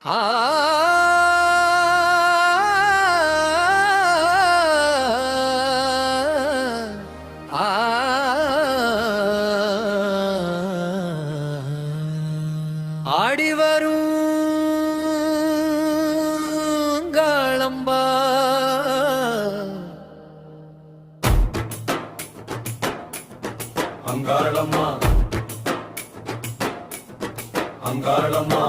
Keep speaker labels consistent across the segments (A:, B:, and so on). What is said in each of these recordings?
A: ஆடி வரும் காளம்பா
B: அங்காளம்மா அங்காளம்மா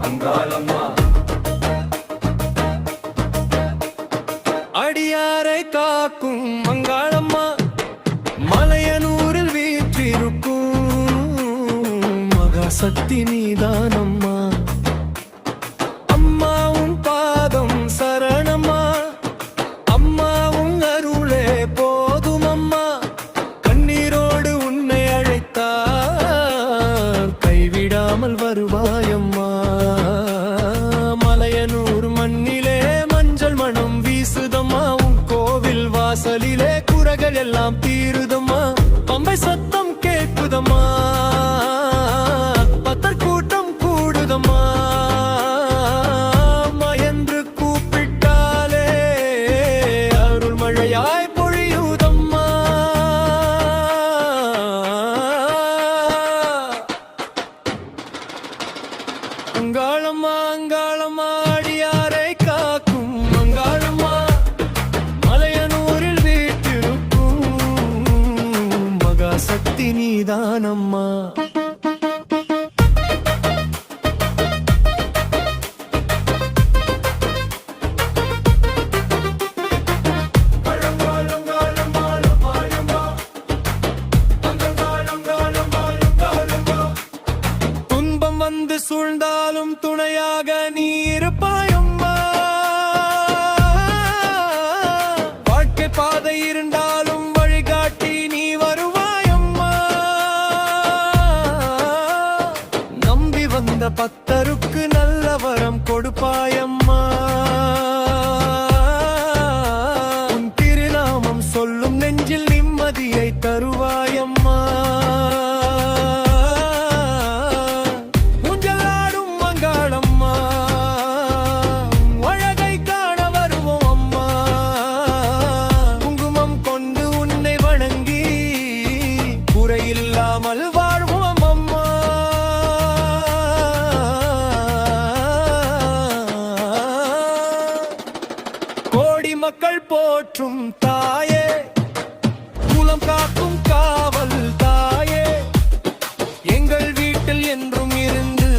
B: அங்காளம்மா
A: அடியாரை காக்கும் அங்காளம்மா மலையனூரில் வீற்றிருக்கும் மகாசக்தி நீதானம்மா. அம்மாவும் பாதம் சரணம்மா, அம்மாவும் அருளே போதும் அம்மா. கண்ணீரோடு உன்னை அழைத்தார் கைவிடாமல் வருவாயம்மா. மலையனூர் மண்ணிலே மஞ்சள் மனம் வீசுதம்மா, உன் கோவில் வாசலிலே குறைகள் எல்லாம் தீருதம்மா. பம்பை சத்தம் கேட்குதம்மா, பத்தர் கூட்டம் கூடுதம்மா. அம்மா என்று கூப்பிட்டாலே அருள் மழையாய் பொழியுதம்மா. அங்காளம்மா அங்காளம்மா அடியாரை காக்கும் அங்காளம்மா மலையனூரில் வீட்டிருக்கும் மகாசக்தி நீதானம்மா. துன்பம் வந்து சூழ்ந்தாலும் துணையாக நீ இருப்பாயம்மா. வாழ்க்கை பாதை இருந்தாலும் வழிகாட்டி நீ வருவாயம்மா. நம்பி வந்த பக்தருக்கு நல்ல வரம் கொடுப்பாயம்மா. உன் திருநாமம் சொல்லும் நெஞ்சில் நிம்மதியை தருவாயம்மா. ஊஞ்சலாடும் அங்காளம்மா அழகை காண வருவோம் அம்மா. குங்குமம் கொண்டு உன்னை வணங்கி குறையில்லாமல் வாழ்வோம் அம்மா. கோடி மக்கள் போற்றும் தாயே, குலம் காக்கும் காவல் தாயே, எங்கள் வீட்டில் என்றும் இருந்து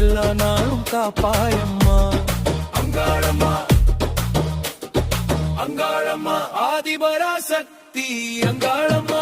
A: எல்லா நாளும் காப்பாயம்மா.
B: அங்காளம்மா
A: அங்காளம்மா ஆதிபராசக்தி அங்காளம்மா.